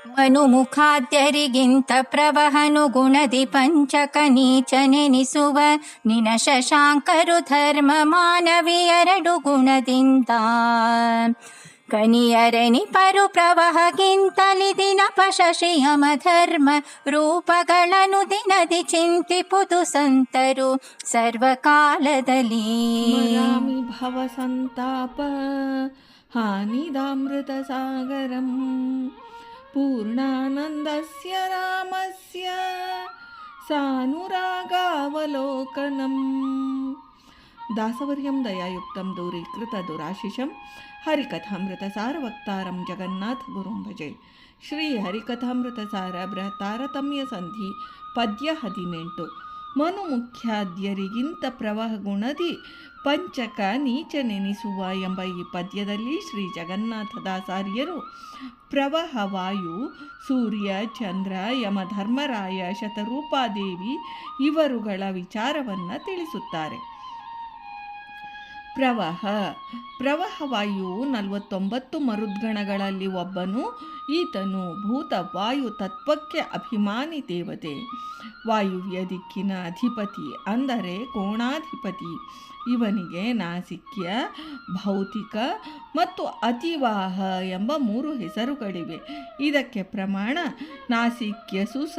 ಮನುಮುಖಾದ್ಯರಿಗಿಂತ ಪ್ರವಹನು ಗುಣದಿ ಪಂಚಕನೀಚನೆನಿಸುವ ನಿನ ಶಶಾಂಕರು ಧರ್ಮ ಮಾನವಿಯರಡು ಗುಣದಿಂದ ಕನಿಯರೆನಿಪರು ಪ್ರವಹಗಿಂತಲಿ ದಿನಪ ಶಶಿಯಮ ಧರ್ಮ ರೂಪಗಳನ್ನು ದಿನದಿ ಚಿಂತಿಪುದು ಸಂತರು ಸರ್ವಕಾಲದಲ್ಲಿ. ಸ್ಮರಾಮಿ ಭವ ಸಂತಾಪ ಹಾನಿದಾಮೃತ ಸಾಗರಂ ಪೂರ್ಣಾನಂದಸ್ಯ ರಾಮಸ್ಯ ಸಾನುರಾಗಾವಲೋಕನಂ. ದಾಸವರ್ಯಂ ದಯಾಯುಕ್ತಂ ದೂರೀಕೃತ ದುರಾಶಿಷಂ ಹರಿಕಥಾಮೃತ ಸಾರವಕ್ತಾರಂ ಜಗನ್ನಾಥ ಗುರುಂ ಭಜೆ. ಶ್ರೀ ಹರಿಕಥಾಮೃತ ಸಾರ ಬೃಹತ್ತಾರತಮ್ಯ ಸಂಧಿ ಪದ್ಯ 18. ಮನು ಮುಖ್ಯಾದ್ಯರಿಗಿಂತ ಪ್ರವಹ ಗುಣದಿ ಪಂಚಕ ನೀಚನೆನಿಸುವ ಎಂಬ ಈ ಪದ್ಯದಲ್ಲಿ ಶ್ರೀ ಜಗನ್ನಾಥದಾಸಾರ್ಯರು ಪ್ರವಹ ವಾಯು, ಸೂರ್ಯ, ಚಂದ್ರ, ಯಮಧರ್ಮರಾಯ, ಶತರೂಪಾದೇವಿ ಇವರುಗಳ ವಿಚಾರವನ್ನು ತಿಳಿಸುತ್ತಾರೆ. ಪ್ರವಹವಾಯು 49 ಮರುದ್ಗಣಗಳಲ್ಲಿ ಒಬ್ಬನು. ಈತನು ಭೂತ ವಾಯು ತತ್ವಕ್ಕೆ ಅಭಿಮಾನಿ ದೇವತೆ. ವಾಯುವ್ಯ ದಿಕ್ಕಿನ ಅಧಿಪತಿ ಅಂದರೆ ಕೋಣಾಧಿಪತಿ. ಇವನಿಗೆ ನಾಸಿಕ್ಯ, ಭೌತಿಕ ಮತ್ತು ಅತಿವಾಹ ಎಂಬ 3 ಹೆಸರುಗಳಿವೆ. ಇದಕ್ಕೆ ಪ್ರಮಾಣ ನಾಸಿಕ್ಯಸು ಸ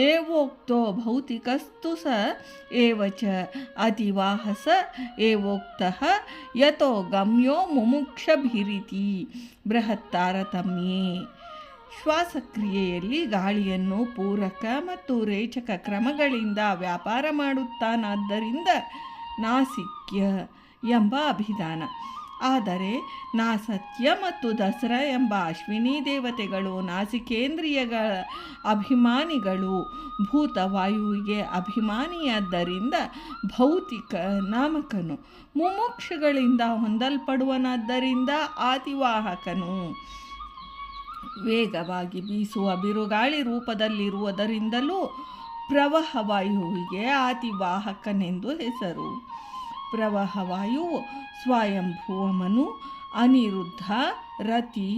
ಏವೋಕ್ತೋ ಭೌತಿಕಸ್ತು ಸ ಏವಚ ಅತಿವಾಹ ಸ ಏವೋಕ್ತಃ ಯತೋ ಗಮ್ಯೋ ಮುಮುಕ್ಷಭಿರಿತಿ ಬೃಹತ್ತಾರತಮ್ಯೇ. ಶ್ವಾಸಕ್ರಿಯೆಯಲ್ಲಿ ಗಾಳಿಯನ್ನು ಪೂರಕ ಮತ್ತು ರೇಚಕ ಕ್ರಮಗಳಿಂದ ವ್ಯಾಪಾರ ಮಾಡುತ್ತಾನಾದ್ದರಿಂದ ನಾಸಿಕ್ಯ ಎಂಬ ಅಭಿಧಾನ. ಆದರೆ ನಾಸತ್ಯ ಮತ್ತು ದಸರಾ ಎಂಬ ಅಶ್ವಿನಿ ದೇವತೆಗಳು ನಾಸಿಕೇಂದ್ರಿಯಗಳ ಅಭಿಮಾನಿಗಳು. ಭೂತವಾಯುವಿಗೆ ಅಭಿಮಾನಿಯಾದ್ದರಿಂದ ಭೌತಿಕ ನಾಮಕನು. ಮುಮುಕ್ಷುಗಳಿಂದ ಹೊಂದಲ್ಪಡುವನಾದ್ದರಿಂದ ಆತಿವಾಹಕನು. ವೇಗವಾಗಿ ಬೀಸುವ ಬಿರುಗಾಳಿ ರೂಪದಲ್ಲಿರುವುದರಿಂದಲೂ ಪ್ರವಹವಾಯುವಿಗೆ ಆತಿವಾಹಕನೆಂದು ಹೆಸರು. ಪ್ರವಹವಾಯುವು ಸ್ವಯಂಭುವ ಮನು, ಅನಿರುದ್ಧ, ರತಿ,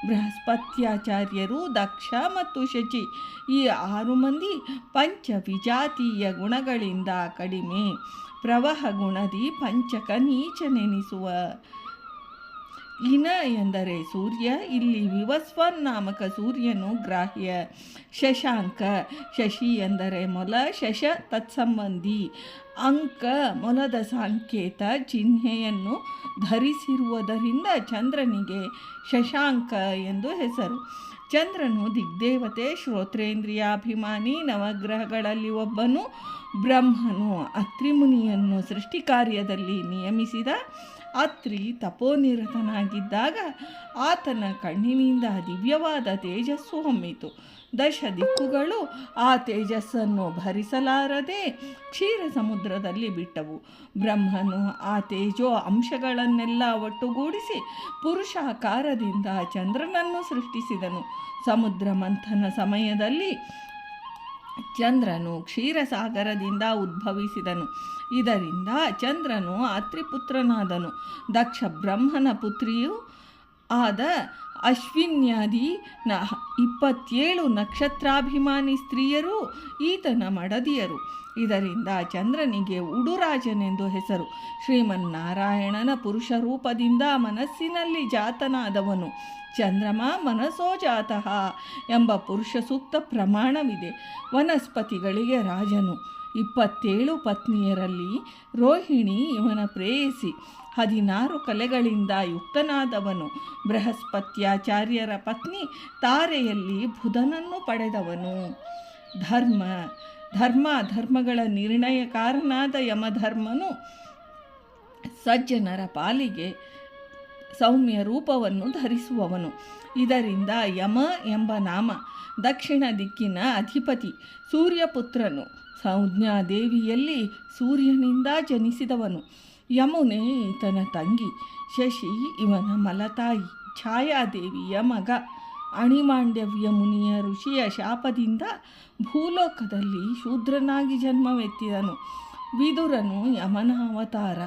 ಬೃಹಸ್ಪತ್ಯಾಚಾರ್ಯರು, ದಕ್ಷ ಮತ್ತು ಶಚಿ ಈ 6 ಮಂದಿ ಪಂಚವಿಜಾತೀಯ ಗುಣಗಳಿಂದ ಕಡಿಮೆ. ಪ್ರವಹ ಗುಣದಿ ಪಂಚಕ ನೀಚನೆನಿಸುವ. ಇನ ಎಂದರೆ ಸೂರ್ಯ. ಇಲ್ಲಿ ವಿವಸ್ವನ್ ನಾಮಕ ಸೂರ್ಯನು ಗ್ರಾಹ್ಯ. ಶಶಾಂಕ ಶಶಿ ಎಂದರೆ ಮೊಲ, ಶಶ ತತ್ಸಂಬಂಧಿ. ಅಂಕ ಮೊಲದ ಸಾಂಕೇತ ಚಿಹ್ನೆಯನ್ನು ಧರಿಸಿರುವುದರಿಂದ ಚಂದ್ರನಿಗೆ ಶಶಾಂಕ ಎಂದು ಹೆಸರು. ಚಂದ್ರನು ದಿಗ್ದೇವತೆ, ಶ್ರೋತ್ರೇಂದ್ರಿಯಾಭಿಮಾನಿ, ನವಗ್ರಹಗಳಲ್ಲಿ ಒಬ್ಬನು. ಬ್ರಹ್ಮನು ಅತ್ರಿ ಮುನಿಯನ್ನು ಸೃಷ್ಟಿ ಕಾರ್ಯದಲ್ಲಿ ನಿಯಮಿಸಿದ. ಅತ್ರಿ ತಪೋನಿರತನಾಗಿದ್ದಾಗ ಆತನ ಕಣ್ಣಿನಿಂದ ದಿವ್ಯವಾದ ತೇಜಸ್ಸು ಹೊಮ್ಮಿತು. 10 ದಿಕ್ಕುಗಳು ಆ ತೇಜಸ್ಸನ್ನು ಭರಿಸಲಾರದೆ ಕ್ಷೀರ ಸಮುದ್ರದಲ್ಲಿ ಬಿಟ್ಟವು. ಬ್ರಹ್ಮನು ಆ ತೇಜೋ ಅಂಶಗಳನ್ನೆಲ್ಲ ಒಟ್ಟುಗೂಡಿಸಿ ಪುರುಷಾಕಾರದಿಂದ ಚಂದ್ರನನ್ನು ಸೃಷ್ಟಿಸಿದನು. ಸಮುದ್ರ ಮಂಥನ ಸಮಯದಲ್ಲಿ ಚಂದ್ರನು ಕ್ಷೀರಸಾಗರದಿಂದ ಉದ್ಭವಿಸಿದನು. ಇದರಿಂದ ಚಂದ್ರನು ಅತ್ರಿಪುತ್ರನಾದನು. ದಕ್ಷ ಬ್ರಹ್ಮನ ಪುತ್ರಿಯೂ ಆದ ಅಶ್ವಿನ್ಯಾದಿ 27 ನಕ್ಷತ್ರಾಭಿಮಾನಿ ಸ್ತ್ರೀಯರು ಈತನ ಮಡದಿಯರು. ಇದರಿಂದ ಚಂದ್ರನಿಗೆ ಉಡುರಾಜನೆಂದು ಹೆಸರು. ಶ್ರೀಮನ್ನಾರಾಯಣನ ಪುರುಷ ರೂಪದಿಂದ ಮನಸ್ಸಿನಲ್ಲಿ ಜಾತನಾದವನು. ಚಂದ್ರಮ ಮನಸೋ ಜಾತಃ ಎಂಬ ಪುರುಷ ಸೂಕ್ತ ಪ್ರಮಾಣವಿದೆ. ವನಸ್ಪತಿಗಳಿಗೆ ರಾಜನು. 27 ಪತ್ನಿಯರಲ್ಲಿ ರೋಹಿಣಿ ಇವನ ಪ್ರೇಯಸಿ. 16 ಕಲೆಗಳಿಂದ ಯುಕ್ತನಾದವನು. ಬೃಹಸ್ಪತ್ಯಾಚಾರ್ಯರ ಪತ್ನಿ ತಾರೆಯಲ್ಲಿ ಬುಧನನ್ನು ಪಡೆದವನು. ಧರ್ಮಗಳ ನಿರ್ಣಯಕಾರನಾದ ಯಮಧರ್ಮನು ಸಜ್ಜನರ ಪಾಲಿಗೆ ಸೌಮ್ಯ ರೂಪವನ್ನು ಧರಿಸುವವನು. ಇದರಿಂದ ಯಮ ಎಂಬ ನಾಮ. ದಕ್ಷಿಣ ದಿಕ್ಕಿನ ಅಧಿಪತಿ ಸೂರ್ಯಪುತ್ರನು. ಸಂಜ್ಞಾದೇವಿಯಲ್ಲಿ ಸೂರ್ಯನಿಂದ ಜನಿಸಿದವನು. ಯಮುನೆ ಈತನ ತಂಗಿ. ಶಶಿ ಇವನ ಮಲತಾಯಿ. ಛಾಯಾದೇವಿಯ ಮಗ. ಅಣಿಮಾಂಡವ್ಯ ಮುನಿಯ ಋಷಿಯ ಶಾಪದಿಂದ ಭೂಲೋಕದಲ್ಲಿ ಶೂದ್ರನಾಗಿ ಜನ್ಮವೆತ್ತಿದನು. ವಿದುರನು ಯಮನ ಅವತಾರ.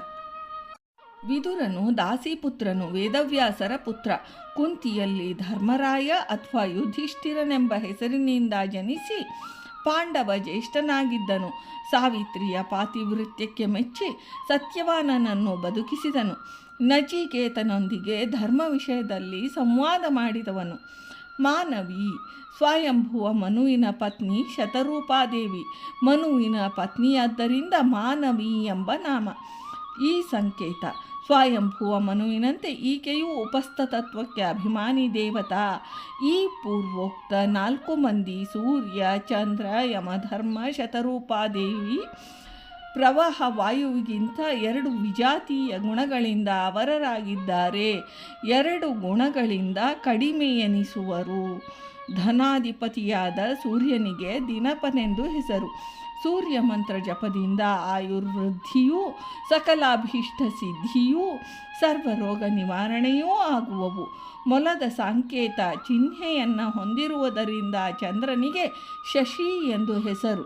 ವಿದುರನು ದಾಸಿಪುತ್ರನು, ವೇದವ್ಯಾಸರ ಪುತ್ರ. ಕುಂತಿಯಲ್ಲಿ ಧರ್ಮರಾಯ ಅಥವಾ ಯುಧಿಷ್ಠಿರನೆಂಬ ಹೆಸರಿನಿಂದ ಜನಿಸಿ ಪಾಂಡವ ಜ್ಯೇಷ್ಠನಾಗಿದ್ದನು. ಸಾವಿತ್ರಿಯ ಪಾತಿವೃತ್ಯಕ್ಕೆ ಮೆಚ್ಚಿ ಸತ್ಯವಾನನನ್ನು ಬದುಕಿಸಿದನು. ನಚಿಕೇತನೊಂದಿಗೆ ಧರ್ಮ ವಿಷಯದಲ್ಲಿ ಸಂವಾದ ಮಾಡಿದವನು. ಮಾನವಿ ಸ್ವಯಂಭುವ ಮನುವಿನ ಪತ್ನಿ ಶತರೂಪಾದೇವಿ. ಮನುವಿನ ಪತ್ನಿಯಾದ್ದರಿಂದ ಮಾನವಿ ಎಂಬ ನಾಮ. ಈ ಸಂಕೇತ ಸ್ವಯಂಭುವ ಮನುವಿನಂತೆ ಈಕೆಯೂ ಉಪಸ್ಥತತ್ವಕ್ಕೆ ಅಭಿಮಾನಿ ದೇವತಾ. ಈ ಪೂರ್ವೋಕ್ತ 4 ಮಂದಿ ಸೂರ್ಯ, ಚಂದ್ರ, ಯಮಧರ್ಮ, ಶತರೂಪಾದೇವಿ ಪ್ರವಾಹ ವಾಯುವಿಗಿಂತ 2 ವಿಜಾತೀಯ ಗುಣಗಳಿಂದ ಅವರರಾಗಿದ್ದಾರೆ. 2 ಗುಣಗಳಿಂದ ಕಡಿಮೆ ಎನಿಸುವರು. ಧನಾಧಿಪತಿಯಾದ ಸೂರ್ಯನಿಗೆ ದಿನಪನೆಂದು ಹೆಸರು. ಸೂರ್ಯ ಮಂತ್ರ ಜಪದಿಂದ ಆಯುರ್ವೃದ್ಧಿಯೂ ಸಕಲಾಭೀಷ್ಟ ಸಿದ್ಧಿಯೂ ಸರ್ವರೋಗ ನಿವಾರಣೆಯೂ ಆಗುವವು. ಮೊಲದ ಸಂಕೇತ ಚಿಹ್ನೆಯನ್ನು ಹೊಂದಿರುವುದರಿಂದ ಚಂದ್ರನಿಗೆ ಶಶಿ ಎಂದು ಹೆಸರು.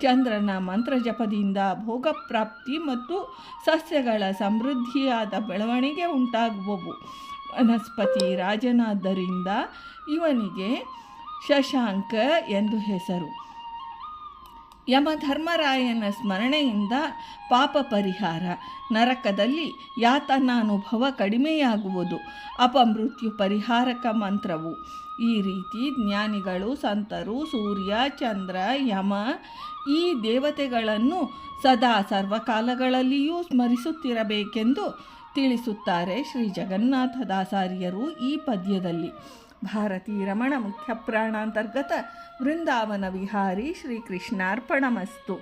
ಚಂದ್ರನ ಮಂತ್ರಜಪದಿಂದ ಭೋಗಪ್ರಾಪ್ತಿ ಮತ್ತು ಸಸ್ಯಗಳ ಸಮೃದ್ಧಿಯಾದ ಬೆಳವಣಿಗೆ ಉಂಟಾಗುವವು. ವನಸ್ಪತಿ ರಾಜನಾದ್ದರಿಂದ ಇವನಿಗೆ ಶಶಾಂಕ ಎಂದು ಹೆಸರು. ಯಮಧರ್ಮರಾಯನ ಸ್ಮರಣೆಯಿಂದ ಪಾಪ ಪರಿಹಾರ, ನರಕದಲ್ಲಿ ಯಾತನಾನುಭವ ಕಡಿಮೆಯಾಗುವುದು. ಅಪಮೃತ್ಯು ಪರಿಹಾರಕ ಮಂತ್ರವು. ಈ ರೀತಿ ಜ್ಞಾನಿಗಳು, ಸಂತರು ಸೂರ್ಯ, ಚಂದ್ರ, ಯಮ ಈ ದೇವತೆಗಳನ್ನು ಸದಾ ಸರ್ವಕಾಲಗಳಲ್ಲಿಯೂ ಸ್ಮರಿಸುತ್ತಿರಬೇಕೆಂದು ತಿಳಿಸುತ್ತಾರೆ ಶ್ರೀ ಜಗನ್ನಾಥದಾಸಾರ್ಯರು ಈ ಪದ್ಯದಲ್ಲಿ. ಭಾರತೀ ರಮಣ ಮುಖ್ಯ ಪ್ರಾಣಾಂತರ್ಗತ ವೃಂದಾವನ ವಿಹಾರಿ ಶ್ರೀಕೃಷ್ಣಾರ್ಪಣಮಸ್ತು.